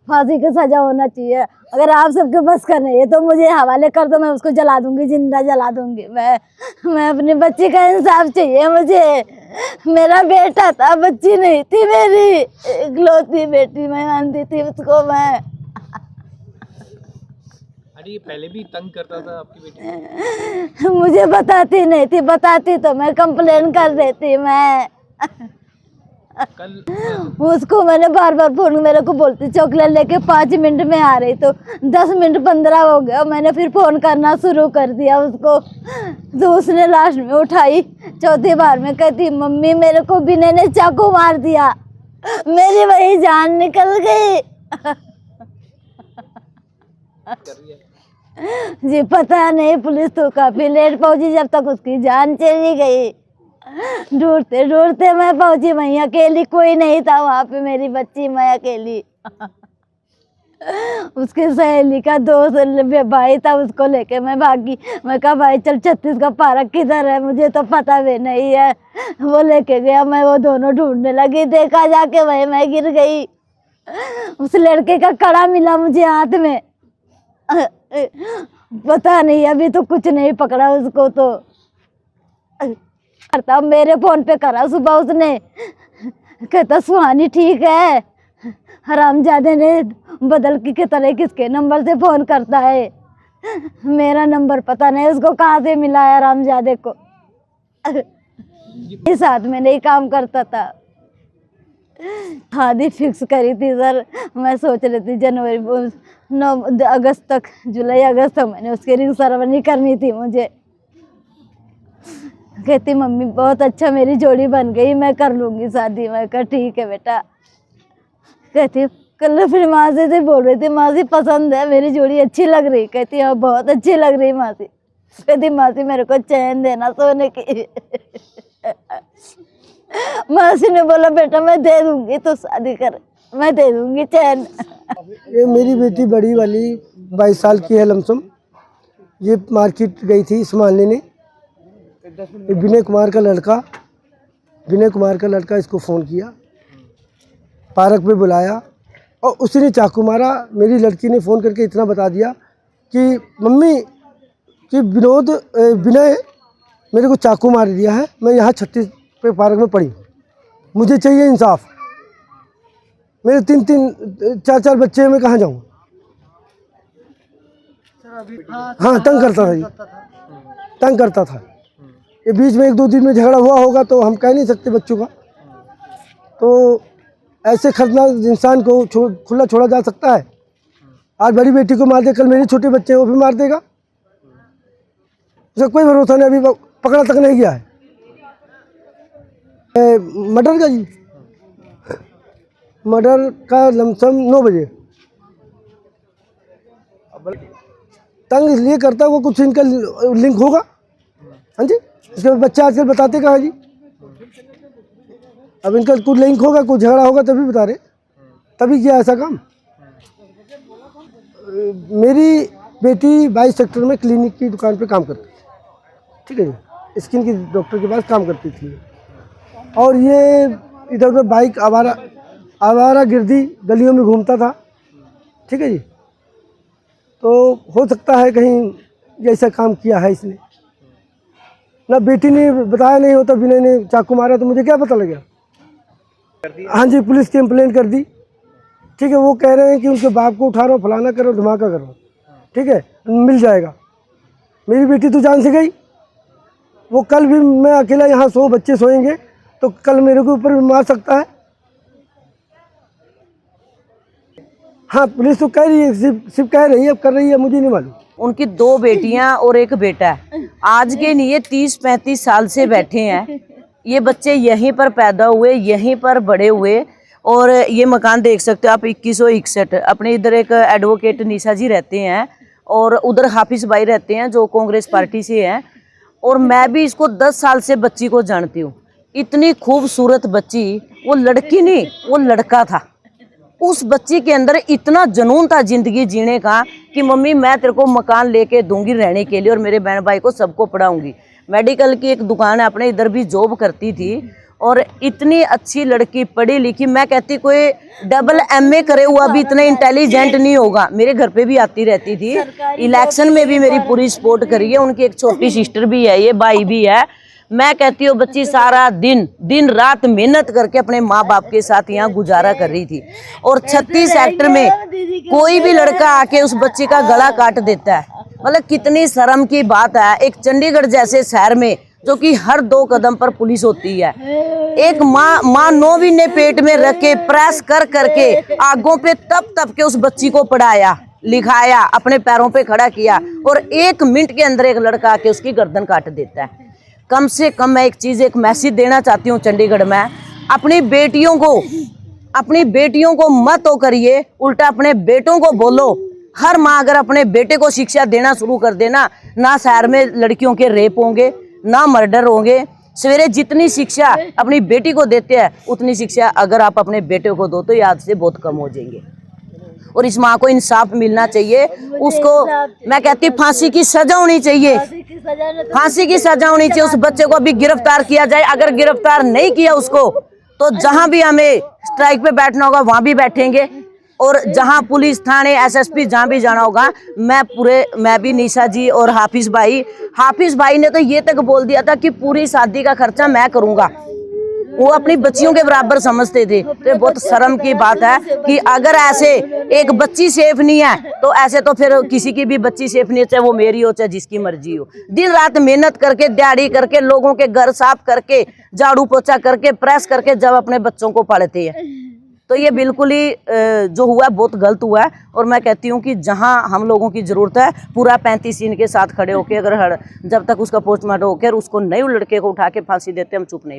फांसी की सजा होना चाहिए। अगर आप सबके बस का नहीं है तो मुझे हवाले कर दो, मैं उसको जला दूंगी, जिंदा जला दूंगी। मैं अपनी बच्ची का इंसाफ चाहिए मुझे। मेरा बेटा था, बच्ची नहीं थी मेरी, इकलौती बेटी मैं मानती थी उसको मैं। अरे ये पहले भी तंग करता था आपकी बेटी? मुझे बताती नहीं थी, बताती तो मैं कंप्लेन कर देती। मैं कल उसको मैंने बार बार फोन, मेरे को बोलती चॉकलेट लेके 5 मिनट में आ रही, तो 10 मिनट 15 हो गया, मैंने फिर फोन करना शुरू कर दिया उसको। तो उसने लास्ट में उठाई, चौथी बार में कहती मम्मी मेरे को विनय ने चाकू मार दिया, मेरी वही जान निकल गई। जी पता नहीं, पुलिस तो काफी लेट पहुंची, जब तक उसकी जान चली गई। ढूंढते ढूंढते मैं पहुंची, मैं अकेली, कोई नहीं था वहां पे, मेरी बच्ची मैं अकेली। उसके सहेली का दोस्त भाई था, उसको लेके मैं भागी। मैं कहा भाई चल छत्तीस का पार्क किधर है, मुझे तो पता भी नहीं है। वो लेके गया, मैं वो दोनों ढूंढने लगी, देखा जाके वही मैं गिर गई। उस लड़के का कड़ा मिला मुझे हाथ में। पता नहीं, अभी तो कुछ नहीं पकड़ा उसको। तो करता मेरे फोन पे करा सुबह उसने, कहता सुहानी ठीक है। हरामजादे ने बदल की तरह किसके नंबर से फोन करता है, मेरा नंबर पता नहीं उसको कहाँ से मिला है हरामजादे को। इस साथ में नहीं काम करता था। शादी फिक्स करी थी सर, मैं सोच रही थी जनवरी 9 अगस्त तक, जुलाई अगस्त तक मैंने उसकी रिंग सेरेमनी करनी थी मुझे। कहती मम्मी बहुत अच्छा मेरी जोड़ी बन गई, मैं कर लूंगी शादी। मैं कहा ठीक है बेटा। कहती कल फिर माँ से बोल रही थी, माँ पसंद है मेरी जोड़ी, अच्छी लग रही। कहती हाँ बहुत अच्छी लग रही मासी। कहती मासी मेरे को चैन देना सोने की। मासी ने बोला बेटा मैं दे दूंगी, तो शादी कर, मैं दे दूंगी चैन। ये मेरी बेटी बड़ी वाली 22 साल की है लमसम। ये मार्केट गई थी सामान लेने। विनय कुमार का लड़का इसको फ़ोन किया, पार्क पे बुलाया और उसी ने चाकू मारा। मेरी लड़की ने फ़ोन करके इतना बता दिया कि मम्मी कि विनय मेरे को चाकू मार दिया है, मैं यहाँ 36 पे पार्क में पड़ी, मुझे चाहिए इंसाफ। मेरे 3-4 बच्चे हैं, मैं कहाँ जाऊँ? हाँ तंग करता था जी, तंग करता था। ये बीच में 1-2 दिन में झगड़ा हुआ होगा तो हम कह नहीं सकते बच्चों का। तो ऐसे खतरनाक इंसान को खुला छोड़ा जा सकता है? आज बड़ी बेटी को मार दे, कल मेरे छोटे बच्चे हैं वो भी मार देगा। उसका कोई भरोसा नहीं, अभी पकड़ा तक नहीं गया है। मर्डर का जी, मर्डर का लमसम 9 बजे। तंग इसलिए करता वो कुछ इनका लिंक होगा। हाँ जी, इसके बच्चे आजकल बताते कहाँ जी? अब इनका कुछ लिंक होगा, कुछ झगड़ा होगा तभी बता रहे, तभी किया ऐसा काम। मेरी बेटी 22 सेक्टर में क्लिनिक की दुकान पे काम करती थी, ठीक है जी, स्किन की डॉक्टर के पास काम करती थी। और ये इधर उधर बाइक आवारा गिरदी गलियों में घूमता था, ठीक है जी। तो हो सकता है कहीं ऐसा काम किया है इसने। ना बेटी ने बताया नहीं होता विनय ने चाकू मारा तो मुझे क्या पता लगा। हाँ जी, पुलिस की कंप्लेंट कर दी, ठीक है। वो कह रहे हैं कि उनके बाप को उठा रहा, फलाना करो, धमाका करो, ठीक है, मिल जाएगा। मेरी बेटी तो जान से गई। वो कल भी मैं अकेला यहाँ 100 बच्चे सोएंगे तो कल मेरे को ऊपर भी मार सकता है। हाँ पुलिस तो कह रही है, सिर्फ कह रही है, अब कर रही है मुझे नहीं मालूम। उनकी 2 बेटियां और 1 बेटा है। आज के नहीं, ये 30-35 साल से बैठे हैं। ये बच्चे यहीं पर पैदा हुए, यहीं पर बड़े हुए। और ये मकान देख सकते हो आप, 2161। अपने इधर एक एडवोकेट निशा जी रहते हैं और उधर हाफिज भाई रहते हैं जो कांग्रेस पार्टी से हैं। और मैं भी इसको 10 साल से बच्ची को जानती हूँ। इतनी खूबसूरत बच्ची, वो लड़की नहीं वो लड़का था। उस बच्ची के अंदर इतना जुनून था जिंदगी जीने का कि मम्मी मैं तेरे को मकान लेके दूंगी रहने के लिए और मेरे बहन भाई को सबको पढ़ाऊंगी। मेडिकल की एक दुकान है, अपने इधर भी जॉब करती थी। और इतनी अच्छी लड़की, पढ़ी लिखी, मैं कहती कोई डबल MA करे हुआ भी इतना इंटेलिजेंट नहीं होगा। मेरे घर पे भी आती रहती थी, इलेक्शन में भी मेरी पूरी सपोर्ट करी है। उनकी एक छोटी सिस्टर भी है, ये भाई भी है। मैं कहती हूँ बच्ची सारा दिन रात मेहनत करके अपने माँ बाप के साथ यहाँ गुजारा कर रही थी। और 36 सेक्टर में कोई भी लड़का आके उस बच्ची का गला काट देता है। मतलब कितनी शर्म की बात है। एक चंडीगढ़ जैसे शहर में जो कि हर 2 कदम पर पुलिस होती है, एक माँ 9 महीने पेट में रख के प्रेस कर करके आगों पे तप के उस बच्ची को पढ़ाया, लिखाया, अपने पैरों पे खड़ा किया, और 1 मिनट के अंदर एक लड़का आके उसकी गर्दन काट देता है। कम से कम मैं एक मैसेज देना चाहती हूँ चंडीगढ़ में, अपनी बेटियों को मत तो करिए, उल्टा अपने बेटों को बोलो। हर माँ अगर अपने बेटे को शिक्षा देना शुरू कर देना, ना शहर में लड़कियों के रेप होंगे, ना मर्डर होंगे। सवेरे जितनी शिक्षा अपनी बेटी को देते हैं, उतनी शिक्षा अगर आप अपने बेटे को दो तो ये आज से बहुत कम हो जाएंगे। और इस माँ को इंसाफ मिलना चाहिए। उसको मैं कहती फांसी की सजा होनी चाहिए, फांसी की सजा होनी चाहिए। उस बच्चे को अभी गिरफ्तार किया जाए। अगर गिरफ्तार नहीं किया उसको, तो जहां भी हमें स्ट्राइक पे बैठना होगा वहां भी बैठेंगे। और जहां पुलिस थाने SSP जहां भी जाना होगा, मैं भी, निशा जी और हाफिज भाई ने तो ये तक बोल दिया था कि पूरी शादी का खर्चा मैं करूंगा। वो अपनी बच्चियों के बराबर समझते थे। तो बहुत शर्म की बात है कि अगर ऐसे एक बच्ची सेफ नहीं है, तो ऐसे तो फिर किसी की भी बच्ची सेफ नहीं है, चाहे वो मेरी हो चाहे जिसकी मर्जी हो। दिन रात मेहनत करके, दिहाड़ी करके, लोगों के घर साफ करके, झाड़ू पोछा करके, प्रेस करके जब अपने बच्चों को पढ़ते हैं, तो ये बिल्कुल ही जो हुआ बहुत गलत हुआ है। और मैं कहती हूँ कि जहाँ हम लोगों की ज़रूरत है, पूरा 35 इनके साथ खड़े होकर, अगर जब तक उसका पोस्टमार्टम होकर उसको नए लड़के को उठा के फांसी देते, हम चुप नहीं।